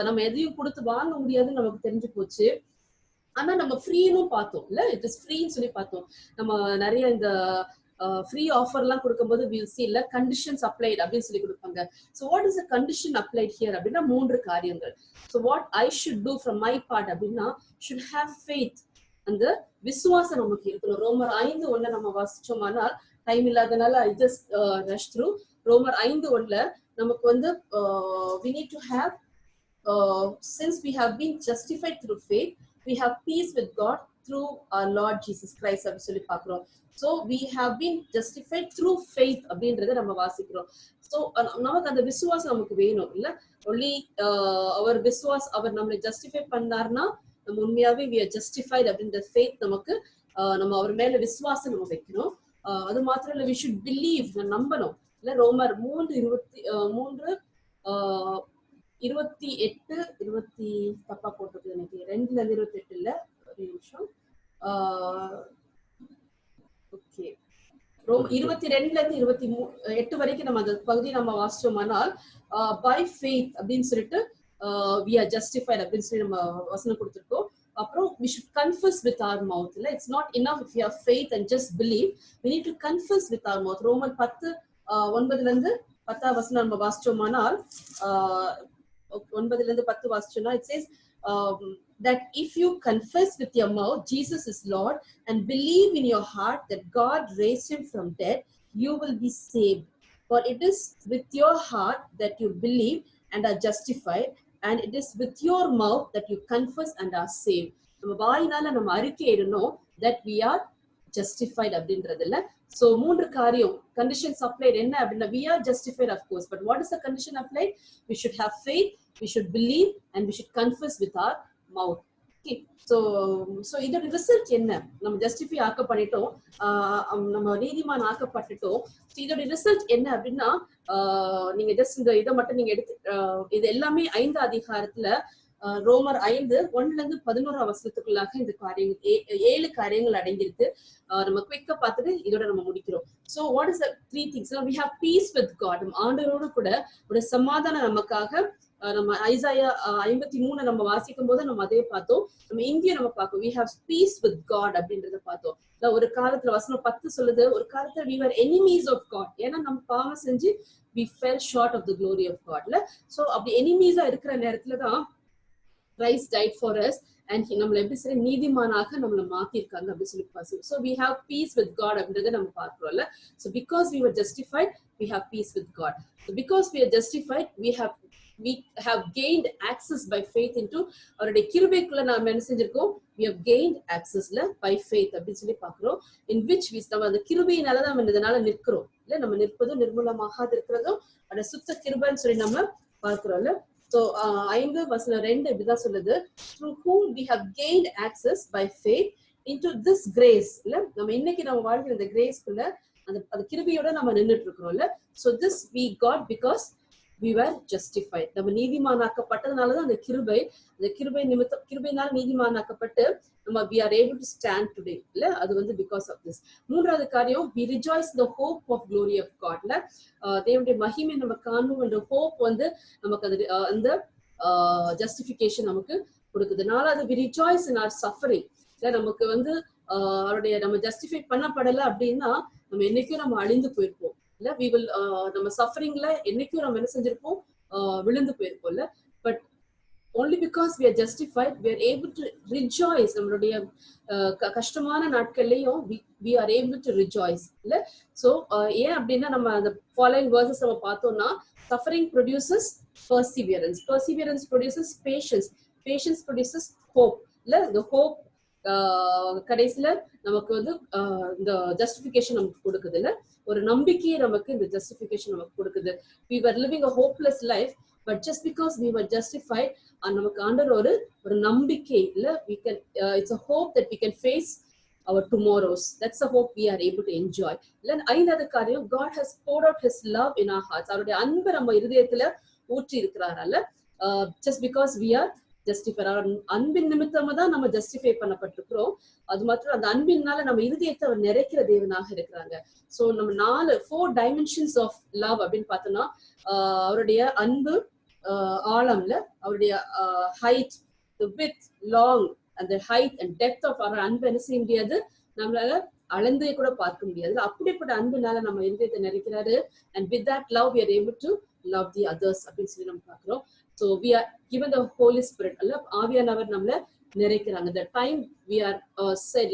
நம்ம எதையும் கொடுத்து வாங்க முடியாதுன்னு நமக்கு தெரிஞ்சு போச்சு. ஆனா நம்ம ஃப்ரீனும் பார்த்தோம் இல்ல, இட் இஸ் ஃப்ரீன்னு சொல்லி பார்த்தோம். நம்ம நிறைய இந்த ஃப்ரீ ஆஃபர் எல்லாம் கொடுக்கும்போது we'll see இல்ல conditions applied அப்படின்னு சொல்லி கொடுப்பாங்க. so what is the condition applied here அப்படின்னா 3 காரியங்கள். so what I should do from my part அப்படின்னா should have faith. அந்த விசுவாசம் நமக்கு இருக்கணும். ரோமர் 5:1 நம்ம வாசிச்சோமானால், டைம் இல்லாதனால I just rush through. ரோமர் 5:1 நமக்கு we need to have since we have been justified through faith, we have peace with God through our Lord Jesus Christ அப்படி சொல்லி பார்க்கிறோம். so we have been justified through faith அப்படின்றத நம்ம வாசிக்கிறோம். so நமக்கு அந்த விசுவாசம் நமக்கு வேணும் இல்ல. only அவர் நம்மளை ஜஸ்டிஃபை பண்ணார்னா நம்ம உண்மையாவே we are justified அப்படின்ற faith நமக்கு நம்ம அவர் மேல விசுவாசம் நம்ம வைக்கணும். அது மாத்திரம் இல்ல, we should believe, நம்பணும் இல்ல. ரோமர் 3:28 தப்பா போட்டிருக்கு எனக்கு, 2:28 இல்ல, ஒரு நிமிஷம். ஓகே, 22-28 வரைக்கும் நம்ம அந்த பகுதி நம்ம வாசிச்சோமானால் by faith அப்படின்னு சொல்லிட்டு we are justified அப்படின்னு சொல்லி நம்ம வசனம் கொடுத்திருக்கோம். அப்புறம் we should confess with our mouth. It's not enough if you have faith and just believe. We need to confess with our mouth. ரோமர் 10:9 வசனம் நம்ம வாசிச்சோமானால் 9-10 வாசிச்சோம்னா it says that if you confess with your mouth Jesus is Lord and believe in your heart that God raised him from dead, you will be saved. For it is with your heart that you believe and are justified, and it is with your mouth that you confess and are saved. நம்ம வாயினால நம்ம அறிக்கையிடணும் that we are justified அப்படின்றதுல. So மூன்று காரியம் conditions applied என்ன அப்படின்னா we are justified of course, but what is the condition applied? We should have faith, we should believe, and we should confess with our mouth. Okay, so இதோட result என்ன? நம்ம justify ஆக்க பண்ணிட்டோம், நம்ம நீதிமான் ஆக்கப்பட்டுட்டோம். இதோட ரிசல்ட் என்ன அப்படின்னா நீங்க ஜஸ்ட் இந்த இதை மட்டும் நீங்க எடுத்து இது எல்லாமே 5 அதிகாரத்துல ரோமர் 5:1-11 இந்த காரியங்கள் 7 காரியங்கள் அடங்கியிருக்கு. நம்ம குயிக்கா பார்த்துட்டு இதோட நம்ம முடிக்கிறோம். So what is the 3 things? We have peace with God. ஆண்டவரோடு கூட ஒரு சமாதானம் நமக்காக. நம்ம ஐசாயா 53 நம்ம வாசிக்கும் போது நம்ம அதே பார்த்தோம். நம்ம இங்கேயும் நம்ம பார்ப்போம் we have peace with God அப்படின்றத பார்த்தோம். ஒரு காலத்துல வசனம் 10 சொல்லுது, ஒரு காலத்துல we were enemies of God. ஏன்னா நம்ம பாவம் செஞ்சு we fell short of the glory of God. So அப்படி எனிமீஸா இருக்கிற நேரத்துல தான் Christ died for us and நம்மள எப்படி சரி நீதிமானாக நம்மள மாத்திருக்காங்க அப்படி சொல்லி passing. So we have peace with God அப்படின்றத நம்ம பார்க்கிறோம்ல. So because we were justified, we have peace with God. So because we are justified, we have gained access by faith into அவருடைய கிருபைக்குள்ள நாம என்ன செஞ்சிருக்கோம்? We have gained accessல by faith அப்படி சொல்லி பார்க்கிறோம். In which we நம்ம அந்த கிருபையினால தான் நம்ம இதனால நிற்கிறோம். இல்ல நம்ம நிற்பதும் நிர்மூலமாகாது இருக்கிறதும் அந்த சுத்த கிருபைன்னு சொல்லி நம்ம பார்க்கிறோம்ல. So 5:2 இப்படிதான் சொல்லுது, through whom we have gained access by faith into this grace. இல்ல நம்ம இன்னைக்கு நம்ம வாழ்கிற இந்த கிரேஸ்க்குள்ள அந்த கிருபையோட நம்ம நின்னுட்டு இருக்கிறோம்ல. So this we got because we were justified. நம்ம நீதிமானாக்கப்பட்டதுனாலதான் அந்த கிருபை நிமித்தம் கிருபையினால நீதிமானாக்கப்பட்டு நம்ம we are able to stand today. இல்ல அது வந்து because of this. மூன்றாவது காரியம் we rejoice in the hope of glory of God. இல்ல தேவனுடைய மகிமை நம்ம காணணும் என்ற hope வந்து நமக்கு அந்த justification நமக்கு கொடுக்குது. நாலாவது we rejoice in our suffering. இல்ல நமக்கு வந்து அவருடைய நம்ம ஜஸ்டிஃபை பண்ணப்படல அப்படின்னா நம்ம என்னைக்கும் நம்ம அழிந்து போயிருப்போம். இல்ல we will நம்ம சஃபரிங்ல என்னைக்கும் நம்ம என்ன செஞ்சிருப்போம்? விழுந்து போயிருப்போம்ல. But only because we are justified, we are able to rejoice. நம்மளுடைய கஷ்டமான நாட்கள்லயும் we are able to rejoice. இல்ல so ஏன் அப்படின்னா நம்ம அந்த following verses நம்ம பார்த்தோம்னா suffering produces perseverance, perseverance produces patience, patience produces hope. இல்ல the hope கடைசியில நமக்கு வந்து இந்த ஜஸ்டிஃபிகேஷன் நமக்கு கொடுக்குது. இல்ல ஒரு நம்பிக்கையை நமக்கு இந்த ஜஸ்டிஃபிகேஷன் நமக்கு கொடுக்குது. we were living a hopeless life, but just because we were justified நமக்கு ஆண்டவர் ஒரு நம்பிக்கை இல்ல we can it's a hope that we can face our tomorrows. That's a hope we are able to enjoy. இல்ல ஐந்தாவது காரியம் God has poured out his love in our hearts. அவருடைய அன்பை நம்ம இதயத்துல ஊற்றி இருக்கிறாரல்ல. just because we are justified, அன்பின் நிமித்தமா தான் நம்ம ஜஸ்டிஃபை பண்ணப்பட்டிருக்கிறோம். அது மாத்திரம் அந்த அன்பினால நம்ம இதயத்தை அவர் நிறைக்கிற தேவனாக இருக்கிறாங்க. சோ நம்ம 4 dimensions of love அப்படின்னு பார்த்தோம்னா அவருடைய அன்பு ஆழம்ல, அவருடைய height, the width, long and the height and depth of our அன்பு என்ன செய்ய முடியாது, நம்மளால அளந்தே கூட பார்க்க முடியாது. அப்படிப்பட்ட அன்புனால நம்ம இதயத்தை நிறைக்கிறாரு. and with that love we are able to love the others அப்படின்னு சொல்லி நம்ம பார்க்கிறோம். So we are given the Holy Spirit. அல்ல ஆவியானவர் நம்மள நிறைக்கிறாங்க. the time we are said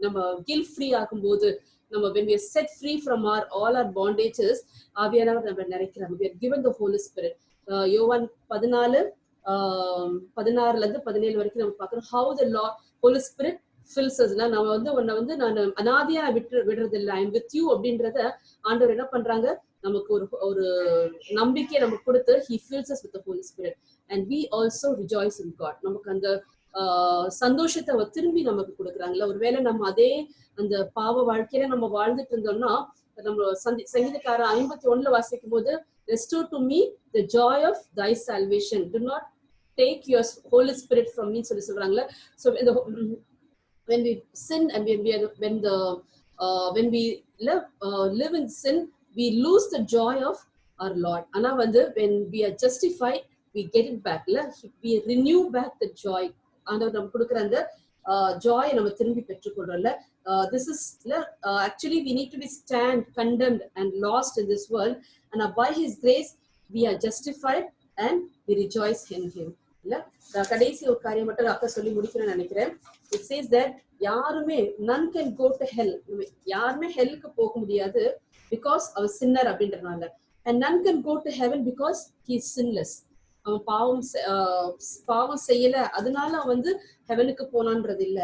நம்ம guilt free ஆகும்போது நம்ம when we are set free from all our bondages, ஆவியானவர் நம்மள நிறைக்கிறாங்க. we are given the Holy Spirit. யோவான் 14:16-17 வரைக்கும் நம்ம பார்க்கிறோம் how the Holy Spirit fills us. நம்ம வந்து உன்னை வந்து நான் அனாதையா விடுறது இல்லை, I am with you அப்படின்றத ஆண்டவர் என்ன பண்றாங்க, நமக்கு ஒரு நம்பிக்கை நமக்கு கொடுத்து he fills us with the Holy Spirit and we also rejoice in God. நமக்கு அந்த சந்தோஷத்தை திரும்பி நமக்கு கொடுக்குறாங்கல்ல. ஒருவேளை நம்ம அதே அந்த பாவ வாழ்க்கையில நம்ம வாழ்ந்துட்டு இருந்தோம்னா நம்ம சங்கீதக்காரர் 51 வாசிக்கும் போது restore to me the joy of thy salvation, do not take your Holy Spirit from me சொல்லி சொல்றாங்கல்ல. So when we sin and when we live in sin, we lose the joy of our Lord. ஆனா வந்து when we are justified, we get it back. we renew back the joy. ஆண்டவர் நமக்கு கொடுக்கிற அந்த joy நம்ம திரும்பி பெற்றுக்கொள்றோம்ல. this is actually we need to be stand condemned and lost in this world, and by his grace we are justified and we rejoice in him. இல்ல கடைசி ஒரு காரியம் மட்டும் அக்கா சொல்லி முடிக்கிறேன்னு நினைக்கிறேன். it says that யாருமே none can go to hell, யாருமே ஹெல்லுக்கு போக முடியாது because அவர் sinner அப்படின்றனால, and none can go to heaven because he is sinless. அவன் பாவம் செய்யல அதனால அவன் வந்து ஹெவனுக்கு போனான்றது இல்ல.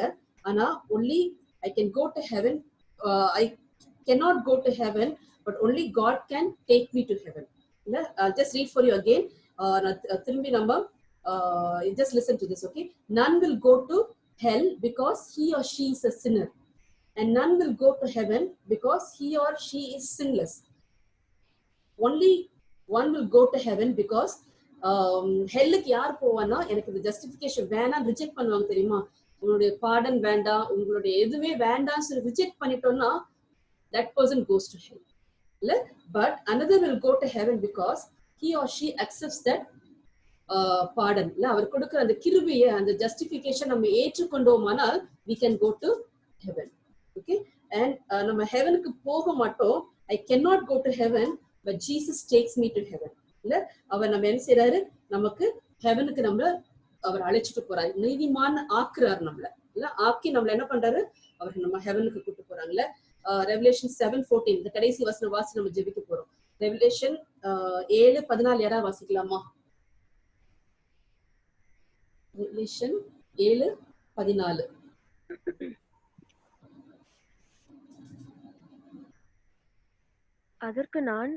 ஆனா only I can go to heaven. I cannot go to heaven, but only God can take me to heaven. I'll just read for you again. திரும்பி நம்ம just listen to this, okay? None will go to hell because he or she is a sinner, and none will go to heaven because he or she is sinless. Only one will go to heaven because ஹெல்லுக்கு யார் போவானா, எனக்கு இந்த justification வேணாம் reject பண்ணுவாங்க தெரியுமா? உங்களுடைய Baden வேண்டாம், உங்களுடைய எதுவுமே வேண்டாம் சொல்லி ரிஜெக்ட் பண்ணிட்டோம்னா that person goes to hell. But another will go to heaven because he or she accepts that pardon. அவர் கொடுக்கிற அந்த கிருபையை, அந்த ஜஸ்டிஃபிகேஷன் நம்ம ஏற்றுக்கொண்டோமானால் we can go to heaven. Okay? And நம்ம ஹெவனுக்கு போக மாட்டோம். I cannot go to heaven, but Jesus takes me to heaven. அவர் நம்ம என்ன செய்யறாரு, நமக்கு ஹெவனுக்கு நம்மள அவர் அழைச்சிட்டு போறாரு, நீதிமான் ஆக்குறாரு நம்மள. ஆக்கி நம்மள என்ன பண்றாரு, அவர் நம்ம ஹெவனுக்கு கூட்டு போறாங்கல்ல. ரெவலேஷன் 7:14 இந்த கடைசி வசனம் வாசி நம்ம ஜெபிக்க போறோம். ரெவலேஷன் 7:14 யாரா வாசிக்கலாமா? ரெவலேஷன் 7:14. அதற்கு நான்,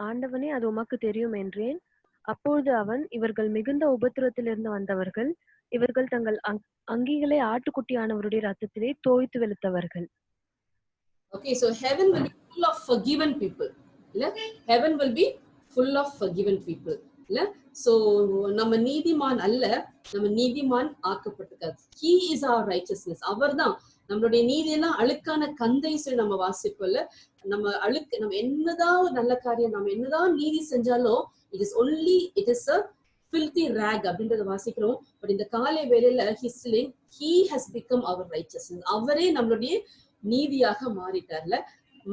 ஆண்டவனே, அது உமக்கு தெரியும் என்றேன். அப்பொழுது அவன், இவர்கள் மிகுந்த உபத்திரத்திலிருந்து வந்தவர்கள், இவர்கள் தங்கள் அங்கிகளை ஆட்டுக்குட்டியானவருடைய ரத்தத்திலே தோய்த்து வெளுத்தவர்கள். Okay, so heaven will be full of forgiven people. Heaven will be full of forgiven people. So நம்ம நீதிமான் அல்ல, நம்ம நீதிமான் ஆக்கப்பட்டிருக்காரு. He is our righteousness. அவர்தான் நம்மளுடைய நீதியெல்லாம் அழுக்கான கந்தை சொல்லி நம்ம வாசிப்போம்ல. நம்ம என்னதான் நல்ல காரியம், நம்ம என்னதான் நீதி செஞ்சாலும் it is a filthy rag அப்படின்றத வாசிக்கிறோம். பட் இந்த காலை வேளையில he has become our righteousness. அவரே நம்மளுடைய நீதியாக மாறிட்டார்ல,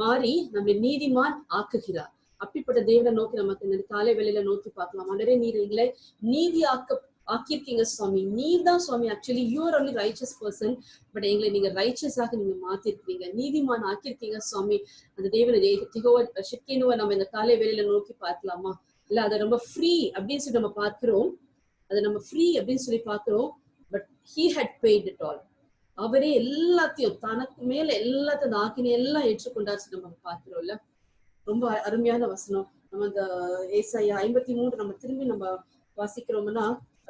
மாறி நம்மளை நீதிமான் ஆக்குகிறார். அப்படிப்பட்ட தேவனை நோக்கி நமக்கு இந்த காலை வேளையில நோக்கி பார்க்கலாம். ஆண்டவரே, நீர் எங்களை நீதி ஆக்கியிருக்கீங்க சுவாமி. நீர் தான் சுவாமி, actually you are only riches person, but எங்களை நீங்க ரைச்சஸாக நீங்க மாத்திருக்கீங்க, நீதிமான் ஆக்கியிருக்கீங்க சுவாமி. அந்த தேவனை ஷிக்கேனுவை நம்ம இந்த காலை வேளையில நோக்கி பார்க்கலாமா? இல்ல அதை ரொம்ப ஃப்ரீ அப்படின்னு சொல்லி நம்ம பார்க்கிறோம், அதை நம்ம ஃப்ரீ அப்படின்னு சொல்லி பார்க்கிறோம். But he had paid it all. அவரே எல்லாத்தையும் தனக்கு மேல எல்லாத்தையும் ஆக்கினி எல்லாம் ஏற்றுக்கொண்டாச்சு நம்ம பார்க்கிறோம்ல. ரொம்ப அருமையான வசனம். நம்ம அந்த ஏசாயா 53 நம்ம திரும்பி நம்ம வாசிக்கிறோம்னா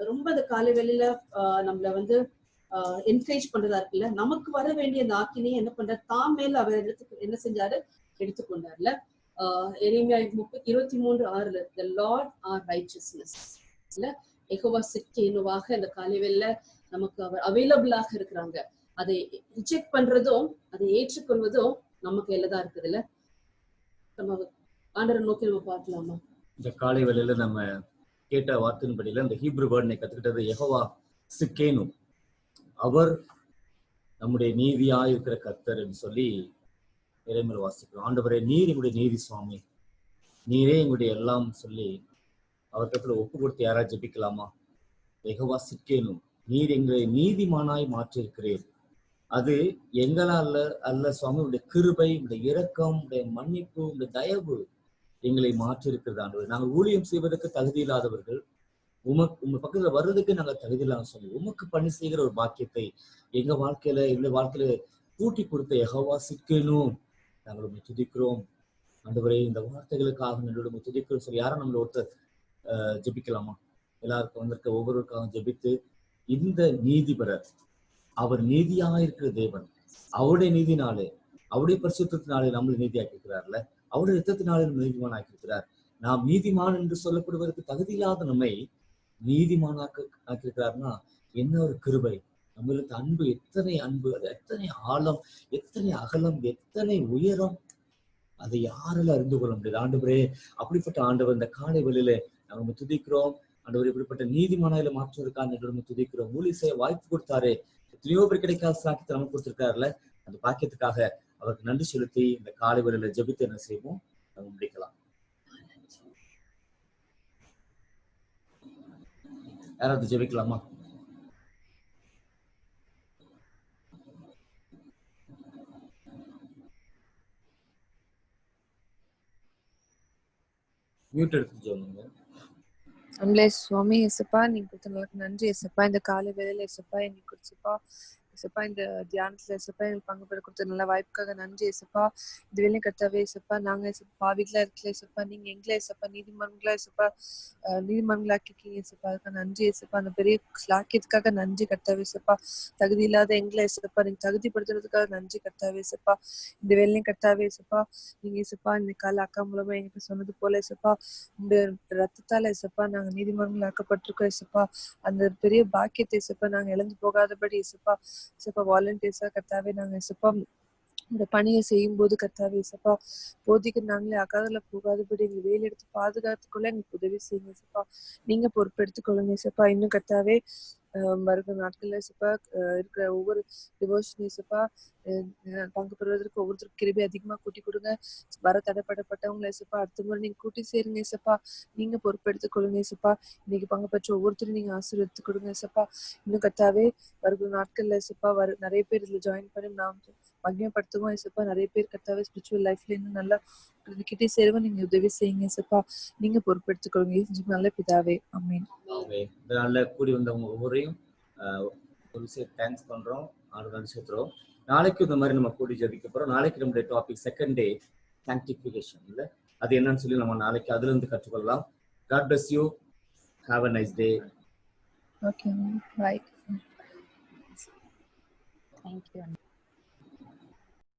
ரொம்ப அந்த காலை வேளையில நம்மள வந்து என்கரேஜ் பண்றதா இருக்குல்ல. நமக்கு வர வேண்டிய அந்த ஆக்கினியை என்ன பண்றாரு, தாம் மேல அவர் என்ன செஞ்சாரு, எடுத்துக்கொண்டார்ல. எரேமியா 23:6 the Lord our righteousness. Jehovah சிட்கேனுவாக அந்த காலை வேளையில நமக்கு அவர் அவைலபிளாக இருக்கிறாங்க. அதை ரிஜெக்ட் பண்றதும் அதை ஏற்றுக்கொள்வதும் நமக்கு எல்லாம் இருக்குதுல்ல. நம்ம ஆண்டவரை நோக்கி நம்ம பார்க்கலாமா? இந்த காலை வேளையில நம்ம கேட்ட வார்த்தையின்படியில இந்த ஹீப்ரு வேர்ட் கத்துக்கிட்டது யெகோவா சிட்கேனு. அவர் நம்முடைய நீதியா இருக்கிற கர்த்தர் என்று சொல்லி இறைமையில் வாசிக்கிறோம். ஆண்டவரே, நீர் எங்களுடைய நீதி சுவாமி, நீரே எங்களுடைய எல்லாம் சொல்லி அவர் கத்துல ஒப்பு கொடுத்து யாராவது ஜெபிக்கலாமா? யெகோவா சிட்கேனு, நீர் எங்களை நீதிமானாய் மாற்றிருக்கிறீர். அது எங்களால் அல்ல சுவாமி, உடைய கிருபை, உடைய இரக்கம், உடைய மன்னிப்பு, உடைய தயவு எங்களை மாற்றிருக்கிறது. ஆண்டவர், நாங்கள் ஊழியம் செய்வதற்கு தகுதி இல்லாதவர்கள், உங்க பக்கத்துல வர்றதுக்கு நாங்கள் தகுதி இல்லாம சொல்லி உமக்கு பணி செய்கிற ஒரு பாக்கியத்தை எங்க வாழ்க்கையில இந்த வாழ்க்கையில கூட்டி கொடுத்த யெகோவா சிட்கேனு, நாங்கள் உண்மை துதிக்கிறோம். ஆண்டவரே, இந்த வார்த்தைகளுக்காக நம்மளோட துதிக்கிறோம் சொல்லி யாரும் நம்மள ஒருத்தர் ஜெபிக்கலாமா? எல்லாருக்கும் வந்திருக்க ஒவ்வொருவருக்காகவும் ஜெபித்து, இந்த நீதிபரர் அவர் நீதியாக இருக்கிற தேவன், அவருடைய நீதினாலே, அவருடைய பரிசுத்தத்தினாலே நம்மளை நீதியாக்கியிருக்கிறார்ல, அவருடைய ரத்தத்தினாலே நம்ம நீதிமான் ஆக்கியிருக்கிறார். நாம் நீதிமான் என்று சொல்லப்படுவதற்கு தகுதி இல்லாத நம்மை நீதிமானாக்கியிருக்கிறார்னா என்ன ஒரு கிருபை! நம்மளுக்கு அன்பு, எத்தனை அன்பு, அது எத்தனை ஆழம், எத்தனை அகலம், எத்தனை உயரம், அதை யாரால அறிந்து கொள்ள முடியாது. ஆண்டவரே, அப்படிப்பட்ட ஆண்டவர் இந்த காலை வேளையில நம்ம துதிக்கிறோம். ஆண்டவர் இப்படிப்பட்ட நீதிமானாயில மாற்றுவதற்காக நம்ம துதிக்கிறோம். ஊழி செய்ய வாய்ப்பு கொடுத்தாரு, எத்தனையோ பேர் கிடைக்காத சாக்கியத்தை நமக்கு கொடுத்திருக்காருல. அந்த பாக்கியத்துக்காக அவருக்கு நன்றி செலுத்தி இந்த காலை வேளையில ஜெபித்து என்ன செய்வோம், நம்ம முடிக்கலாம். யாராவது ஜெபிக்கலாமா? மியூட் எடுத்து ஜெபிங்க. நம்மளே சுவாமி இயேசுப்பா, நீங்க கொடுத்த நாளுக்கு நன்றி இயேசுப்பா. இந்த காலை வேளையில இயேசுப்பா எங்களுக்கு கொடுத்துப்பா ஏசப்பா இந்த தியானத்துல ஏசப்பா எங்களுக்கு பங்கு பெற கொடுத்த நல்ல வாய்ப்புக்காக நன்றி ஏசப்பா. இந்த வேலையும் கர்த்தாவே ஏசப்பா நாங்க ஏசப்பா பாவிகளா இருக்கல ஏசப்பா, நீங்க எங்களை ஏசப்பா நீதிமன்றங்களா ஏசப்பா நீதிமன்றங்களாக்கிருக்கீங்க ஏசப்பா, அதுக்கு நன்றி ஏசப்பா. அந்த பெரிய ஸ்லாக்கியத்துக்காக நன்றி கர்த்தாவே ஏசப்பா. தகுதி இல்லாத எங்களை ஏசப்பா நீங்க தகுதிப்படுத்துறதுக்காக நன்றி கர்த்தாவே ஏசப்பா. இந்த வேலையும் கர்த்தாவே ஏசப்பா நீங்க ஏசப்பா இந்த கால அக்கா மூலமா எங்களுக்கு சொன்னது போல ஏசப்பா இந்த ரத்தத்தால ஏசப்பா நாங்க நீதிமன்றங்கள் ஆக்கப்பட்டிருக்கோம் ஏசப்பா. அந்த பெரிய பாக்கியத்தை ஏசப்பா நாங்க இழந்து போகாதபடி ஏசப்பா ஏசப்பா வாலண்டியர்ஸா கர்த்தாவே நாங்க ஏசப்பா இந்த பணியை செய்யும் போது கர்த்தாவே ஏசப்பா போதிக்கு நாங்களே அகாதல போகாதபடி எங்க வேலை எடுத்து பாதுகாத்துக்குள்ள எங்களுக்கு உதவி செய்யுங்க ஏசப்பா. நீங்க பொறுப்பெடுத்துக்கொள்ளுங்க ஏசப்பா. இன்னும் கர்த்தாவே மறுபடிய நாட்கள்ல ஏசப்பா இருக்கிற ஒவ்வொரு டிவோஷன் ஏசப்பா பங்கு பெறுவதற்கு ஒவ்வொருத்தருக்கு கிருபை அதிகமா கூட்டி கொடுங்க. வர தடைப்படப்பட்டவங்களை ஏசப்பா அடுத்த முறை நீங்க கூட்டி சேருங்க ஏசப்பா. நீங்க பொறுப்பெடுத்துக்கொள்ளுங்க ஏசப்பா. இன்னைக்கு பங்கு பெற்ற ஒவ்வொருத்தரும் நீங்க ஆசீர்வதித்து கொடுங்க ஏசப்பா. இன்னும் கர்த்தாவே வருகிற நாட்கள்ல ஏசப்பா நிறைய பேர் இதுல ஜாயின் பண்ணி நாம் மகிமைப்படுத்துவோம் ஏசப்பா. நிறைய பேர் கர்த்தாவே ஸ்பிரிச்சுவல் லைஃப்ல இன்னும் நல்லா கிட்டே சேருவோம். நீங்க உதவி செய்யுங்க ஏசப்பா. நீங்க பொறுப்பெடுத்துக்கொள்ளுங்க நல்ல பிதாவே. ஆமென். இந்த நாள்ல கூடி வந்தவங்க ஒவ்வொருவரையும் ஒரு விஷயம் தேங்க்ஸ் பண்றோம், ஆண்டு சேர்த்துறோம். நாளைக்கு இந்த மாதிரி நம்ம கூடி ஜபிக்க போறோம். நாளைக்கு நம்முடைய டாபிக் செகண்ட் டே சாங்டிஃபிகேஷன். இல்ல அது என்னன்னு சொல்லி நம்ம நாளைக்கு அதுல இருந்து கற்றுக்கொள்ளலாம். God bless you. Have a nice day. Okay, bye. Thank you.